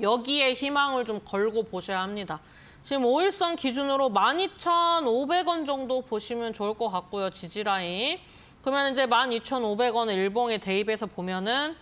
여기에 희망을 좀 걸고 보셔야 합니다. 지금 5일선 기준으로 12,500원 정도 보시면 좋을 것 같고요. 지지라인. 그러면 이제 12,500원을 일봉에 대입해서 보면은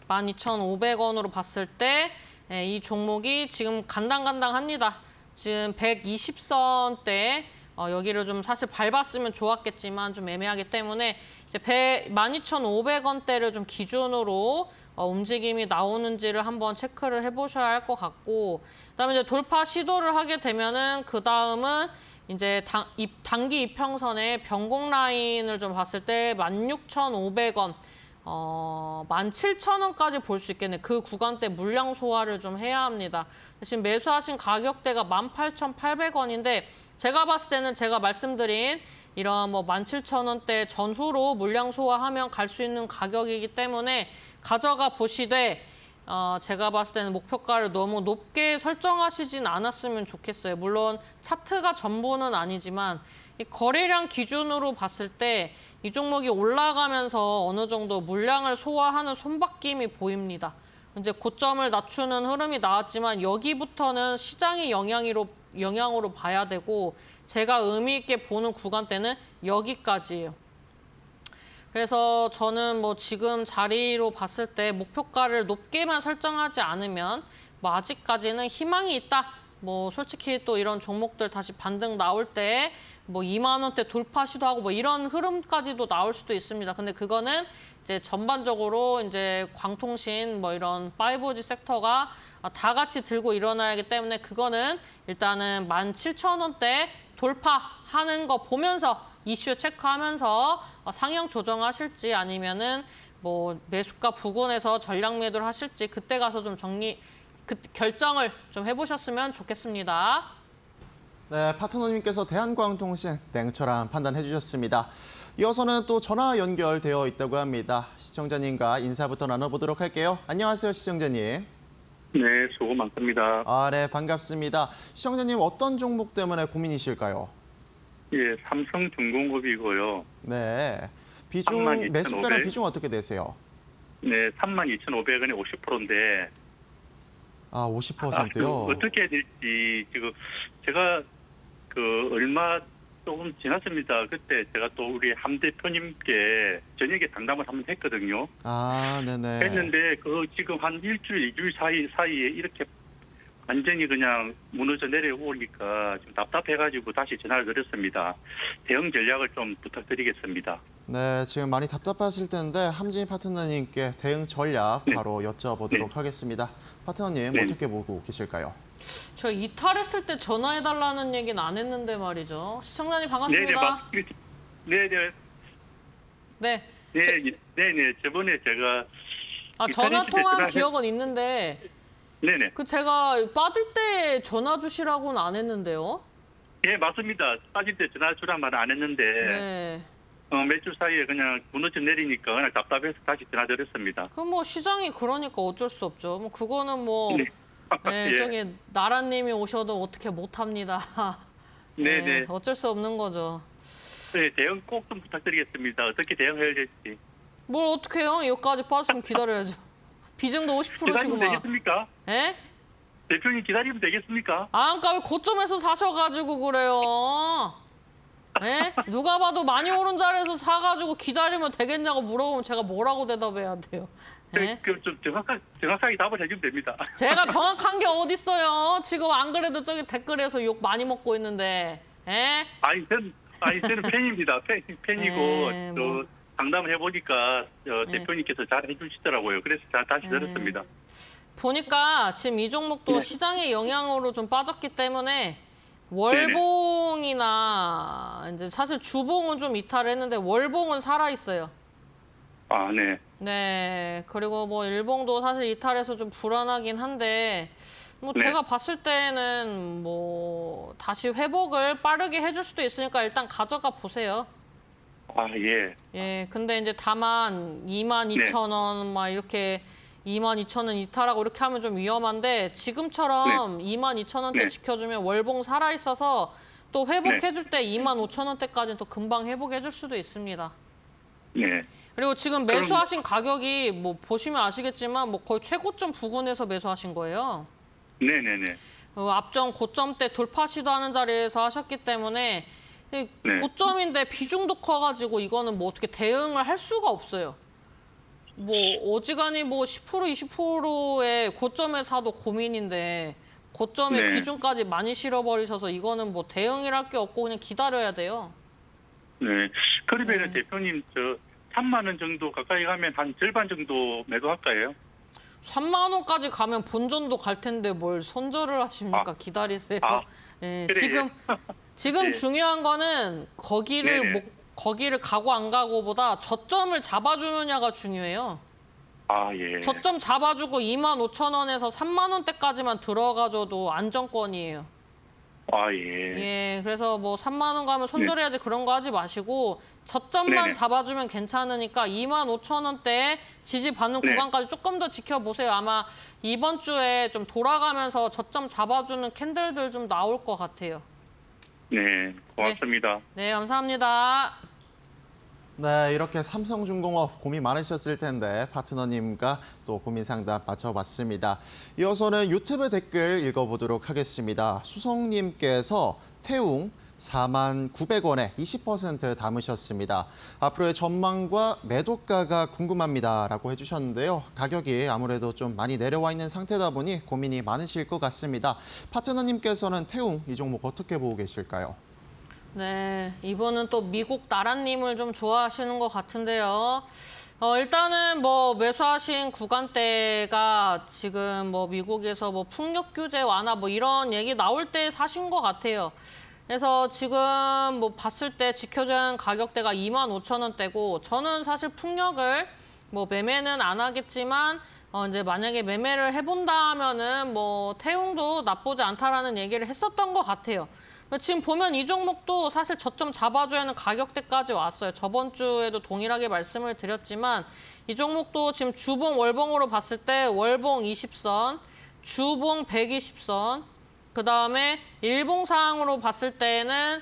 12,500원으로 봤을 때 이 종목이 지금 간당간당합니다. 지금 120선대 여기를 좀 사실 밟았으면 좋았겠지만 좀 애매하기 때문에 이제 12,500원대를 좀 기준으로 움직임이 나오는지를 한번 체크를 해보셔야 할 것 같고 그다음에 이제 돌파 시도를 하게 되면은 그 다음은 이제 단기 이평선의 변곡 라인을 좀 봤을 때 16,500원, 17,000원까지 볼 수 있겠네. 그 구간대 물량 소화를 좀 해야 합니다. 지금 매수하신 가격대가 18,800원인데 제가 봤을 때는 제가 말씀드린 이런 뭐 17,000원대 전후로 물량 소화하면 갈 수 있는 가격이기 때문에 가져가 보시되 제가 봤을 때는 목표가를 너무 높게 설정하시진 않았으면 좋겠어요. 물론 차트가 전부는 아니지만 이 거래량 기준으로 봤을 때 이 종목이 올라가면서 어느 정도 물량을 소화하는 손바뀜이 보입니다. 이제 고점을 낮추는 흐름이 나왔지만 여기부터는 시장의 영향으로 봐야 되고 제가 의미 있게 보는 구간대는 여기까지예요. 그래서 저는 뭐 지금 자리로 봤을 때 목표가를 높게만 설정하지 않으면 뭐 아직까지는 희망이 있다. 뭐 솔직히 또 이런 종목들 다시 반등 나올 때 뭐 2만 원대 돌파 시도하고 뭐 이런 흐름까지도 나올 수도 있습니다. 근데 그거는 이제 전반적으로 이제 광통신 뭐 이런 5G 섹터가 다 같이 들고 일어나기 때문에 그거는 일단은 17,000원대 돌파하는 거 보면서 이슈 체크하면서 상향 조정하실지 아니면은 뭐 매수가 부근에서 전량 매도를 하실지 그때 가서 좀 결정을 좀 해보셨으면 좋겠습니다. 네, 파트너님께서 대한광통신 냉철한 판단해 주셨습니다. 이어서는 또 전화 연결되어 있다고 합니다. 시청자님과 인사부터 나눠보도록 할게요. 안녕하세요, 시청자님. 네, 수고 많습니다. 네, 반갑습니다. 시청자님 어떤 종목 때문에 고민이실까요? 예, 삼성중공업이고요. 네, 비중 32,500. 매수가랑 비중 어떻게 되세요? 네, 32,500원에 50%인데 50%요? 어떻게 해야 될지 지금 제가 얼마 조금 지났습니다. 그때 제가 또 우리 함 대표님께 저녁에 상담을 한번 했거든요. 네네. 했는데 지금 한 일주일, 2주일 사이에 이렇게 완전히 그냥 무너져 내려오니까 좀 답답해가지고 다시 전화를 드렸습니다. 대응 전략을 좀 부탁드리겠습니다. 네, 지금 많이 답답하실 텐데 함진희 파트너님께 대응 전략 네. 바로 여쭤보도록 하겠습니다. 파트너님 네. 어떻게 보고 계실까요? 저 이탈했을 때 전화해달라는 얘기는 안 했는데 말이죠. 시청자님 반갑습니다. 네네. 네네. 저번에 제가 전화 이탈했을 때 통화한 전화해- 기억은 있는데 네네. 제가 빠질 때 전화 주시라고는 안 했는데요. 예, 맞습니다. 빠질 때 전화 주란 말은 안 했는데 네. 몇 주 사이에 그냥 무너져 내리니까 그냥 답답해서 다시 전화 드렸습니다. 그 뭐 시장이 그러니까 어쩔 수 없죠. 뭐 그거는 뭐 네. 예. 저기 나라님이 오셔도 어떻게 못합니다. 네네. 어쩔 수 없는 거죠. 네, 대응 꼭 좀 부탁드리겠습니다. 어떻게 대응해야 될지. 뭘 어떻게 해요? 여기까지 빠졌으면 기다려야죠. 비중도 기다리면 50%시구만. 되겠습니까? 예? 대표님 기다리면 되겠습니까? 그러니까 왜 고점에서 사셔가지고 그래요? 예? 누가 봐도 많이 오른 자리에서 사가지고 기다리면 되겠냐고 물어보면 제가 뭐라고 대답해야 돼요? 예? 좀 정확하게 답을 해주면 됩니다. 제가 정확한 게 어딨어요? 지금 안 그래도 저기 댓글에서 욕 많이 먹고 있는데. 예? 저는 팬입니다. 팬이고 네, 또 뭐. 상담을 해보니까 대표님께서 잘 해주시더라고요. 그래서 다시 들었습니다. 보니까 지금 이 종목도 네. 시장의 영향으로 좀 빠졌기 때문에 월봉이나 이제 사실 주봉은 좀 이탈했는데 월봉은 살아 있어요. 네. 네. 그리고 뭐 일봉도 사실 이탈해서 좀 불안하긴 한데 뭐 네. 제가 봤을 때는 뭐 다시 회복을 빠르게 해줄 수도 있으니까 일단 가져가 보세요. 예. 예. 근데 이제 다만 22,000원 막 이렇게 22,000원 이탈하고 이렇게 하면 좀 위험한데 지금처럼 22,000원대 네. 지켜주면 월봉 살아 있어서 또 회복해줄 때 25,000원대까지는 또 금방 회복해줄 수도 있습니다. 네. 그리고 지금 매수하신 가격이 뭐 보시면 아시겠지만 뭐 거의 최고점 부근에서 매수하신 거예요. 네네네. 앞전 고점 때 돌파 시도하는 자리에서 하셨기 때문에 네. 고점인데 비중도 커가지고 이거는 뭐 어떻게 대응을 할 수가 없어요. 뭐 어지간히 뭐 10% 20%의 고점에 사도 고민인데 고점의 네. 비중까지 많이 실어버리셔서 이거는 뭐 대응이랄 게 없고 그냥 기다려야 돼요. 네. 그러면 대표님 3만 원 정도 가까이 가면 한 절반 정도 매도할까요? 3만 원까지 가면 본전도 갈 텐데 뭘 손절을 하십니까? 기다리세요. 예, 그래요. 지금 네. 중요한 거는 네네. 거기를 가고 안 가고보다 저점을 잡아주느냐가 중요해요. 예. 저점 잡아주고 25,000원에서 3만 원대까지만 들어가줘도 안정권이에요. 예. 예, 그래서 뭐 3만 원 가면 손절해야지 그런 거 하지 마시고 저점만 네네. 잡아주면 괜찮으니까 25,000원대에 지지받는 네. 구간까지 조금 더 지켜보세요. 아마 이번 주에 좀 돌아가면서 저점 잡아주는 캔들들 좀 나올 것 같아요. 네. 고맙습니다. 네, 감사합니다. 네, 이렇게 삼성중공업 고민 많으셨을 텐데 파트너님과 또 고민 상담 마쳐봤습니다. 이어서는 유튜브 댓글 읽어보도록 하겠습니다. 수성님께서 태웅 49,900원에 20% 담으셨습니다. 앞으로의 전망과 매도가가 궁금합니다라고 해주셨는데요. 가격이 아무래도 좀 많이 내려와 있는 상태다 보니 고민이 많으실 것 같습니다. 파트너님께서는 태웅 이 종목 어떻게 보고 계실까요? 네, 이분은 또 미국 나라님을 좀 좋아하시는 것 같은데요. 일단은 뭐 매수하신 구간대가 지금 뭐 미국에서 뭐 풍력 규제 완화 뭐 이런 얘기 나올 때 사신 것 같아요. 그래서 지금 뭐 봤을 때 지켜줘야 하는 가격대가 25,000원대고 저는 사실 풍력을 뭐 매매는 안 하겠지만 이제 만약에 매매를 해본다면은 뭐 태웅도 나쁘지 않다라는 얘기를 했었던 것 같아요. 지금 보면 이 종목도 사실 저점 잡아줘야 하는 가격대까지 왔어요. 저번 주에도 동일하게 말씀을 드렸지만 이 종목도 지금 주봉, 월봉으로 봤을 때 월봉 20선, 주봉 120선, 그다음에 일봉상으로 봤을 때는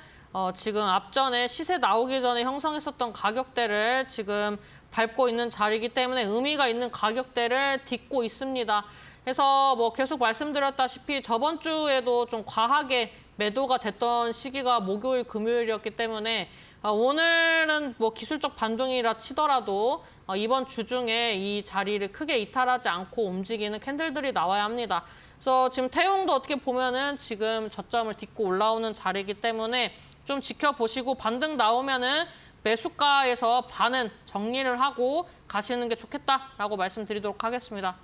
지금 앞전에 시세 나오기 전에 형성했었던 가격대를 지금 밟고 있는 자리이기 때문에 의미가 있는 가격대를 딛고 있습니다. 그래서 뭐 계속 말씀드렸다시피 저번 주에도 좀 과하게 매도가 됐던 시기가 목요일, 금요일이었기 때문에 오늘은 뭐 기술적 반등이라 치더라도 이번 주 중에 이 자리를 크게 이탈하지 않고 움직이는 캔들들이 나와야 합니다. 그래서 지금 태웅도 어떻게 보면은 지금 저점을 딛고 올라오는 자리이기 때문에 좀 지켜보시고 반등 나오면은 매수가에서 반은 정리를 하고 가시는 게 좋겠다라고 말씀드리도록 하겠습니다.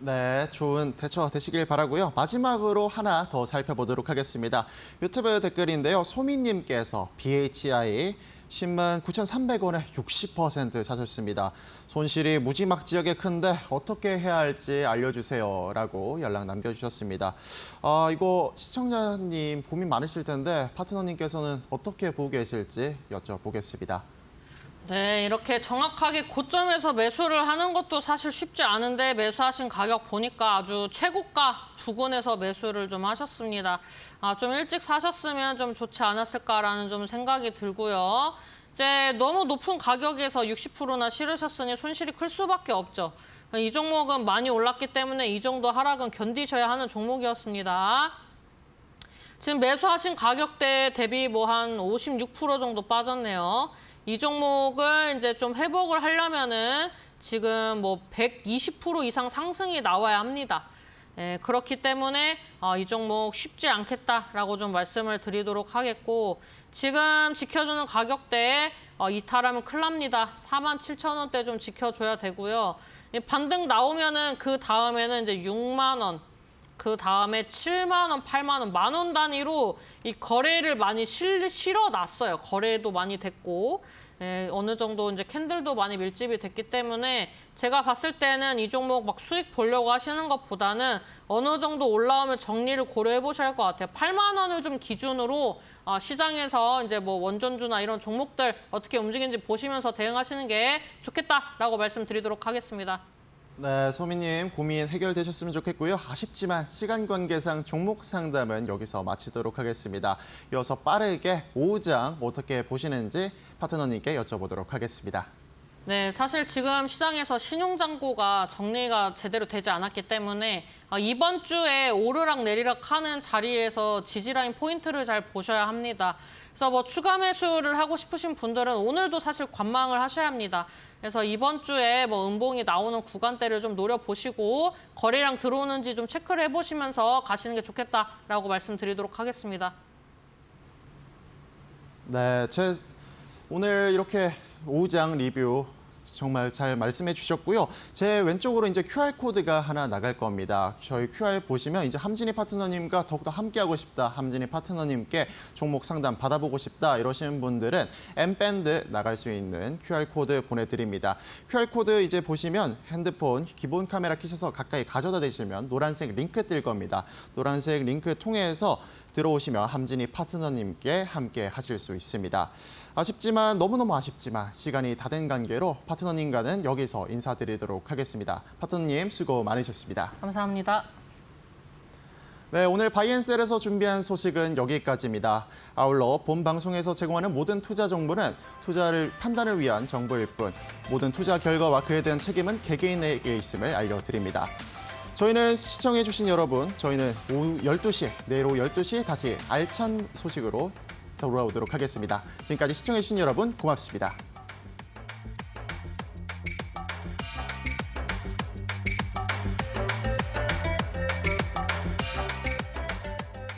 네, 좋은 대처 되시길 바라고요. 마지막으로 하나 더 살펴보도록 하겠습니다. 유튜브 댓글인데요. 소민님께서 BHI 109,300원에 60% 사셨습니다. 손실이 무지막지하게 큰데 어떻게 해야 할지 알려주세요 라고 연락 남겨주셨습니다. 이거 시청자님 고민 많으실 텐데 파트너님께서는 어떻게 보고 계실지 여쭤보겠습니다. 네, 이렇게 정확하게 고점에서 매수를 하는 것도 사실 쉽지 않은데 매수하신 가격 보니까 아주 최고가 부근에서 매수를 좀 하셨습니다. 좀 일찍 사셨으면 좀 좋지 않았을까라는 좀 생각이 들고요. 이제 너무 높은 가격에서 60%나 실으셨으니 손실이 클 수밖에 없죠. 이 종목은 많이 올랐기 때문에 이 정도 하락은 견디셔야 하는 종목이었습니다. 지금 매수하신 가격대 대비 뭐 한 56% 정도 빠졌네요. 이 종목을 이제 좀 회복을 하려면은 지금 뭐 120% 이상 상승이 나와야 합니다. 그렇기 때문에 이 종목 쉽지 않겠다라고 좀 말씀을 드리도록 하겠고 지금 지켜주는 가격대에 이탈하면 큰일 납니다. 47,000원대 좀 지켜줘야 되고요. 반등 나오면은 그 다음에는 이제 6만 원, 그 다음에 7만 원, 8만 원, 만 원 단위로 이 거래를 많이 실어놨어요. 거래도 많이 됐고 어느 정도 이제 캔들도 많이 밀집이 됐기 때문에 제가 봤을 때는 이 종목 막 수익 보려고 하시는 것보다는 어느 정도 올라오면 정리를 고려해 보셔야 할 것 같아요. 8만 원을 좀 기준으로 시장에서 이제 뭐 원전주나 이런 종목들 어떻게 움직이는지 보시면서 대응하시는 게 좋겠다라고 말씀드리도록 하겠습니다. 네, 소민님 고민 해결되셨으면 좋겠고요. 아쉽지만 시간 관계상 종목 상담은 여기서 마치도록 하겠습니다. 이어서 빠르게 오후장 어떻게 보시는지 파트너님께 여쭤보도록 하겠습니다. 네, 사실 지금 시장에서 신용잔고가 정리가 제대로 되지 않았기 때문에 이번 주에 오르락 내리락 하는 자리에서 지지라인 포인트를 잘 보셔야 합니다. 그래서 뭐 추가 매수를 하고 싶으신 분들은 오늘도 사실 관망을 하셔야 합니다. 그래서 이번 주에 뭐 음봉이 나오는 구간대를 좀 노려보시고 거래량 들어오는지 좀 체크를 해보시면서 가시는 게 좋겠다라고 말씀드리도록 하겠습니다. 네, 오늘 이렇게 오후장 리뷰 정말 잘 말씀해 주셨고요. 제 왼쪽으로 이제 QR코드가 하나 나갈 겁니다. 저희 QR 보시면 이제 함진희 파트너님과 더욱더 함께하고 싶다, 함진희 파트너님께 종목 상담 받아보고 싶다 이러시는 분들은 M밴드 나갈 수 있는 QR코드 보내드립니다. QR코드 이제 보시면 핸드폰 기본 카메라 켜셔서 가까이 가져다 대시면 노란색 링크 뜰 겁니다. 노란색 링크 통해서 들어오시면 함진희 파트너님께 함께 하실 수 있습니다. 아쉽지만 너무너무 아쉽지만 시간이 다 된 관계로 파트너님과는 여기서 인사드리도록 하겠습니다. 파트너님 수고 많으셨습니다. 감사합니다. 네, 오늘 바이앤셀에서 준비한 소식은 여기까지입니다. 아울러 본 방송에서 제공하는 모든 투자 정보는 투자를 판단을 위한 정보일 뿐 모든 투자 결과와 그에 대한 책임은 개개인에게 있음을 알려드립니다. 저희는 시청해주신 여러분, 저희는 오후 12시, 내일 오후 12시 다시 알찬 소식으로 돌아오도록 하겠습니다. 지금까지 시청해주신 여러분 고맙습니다.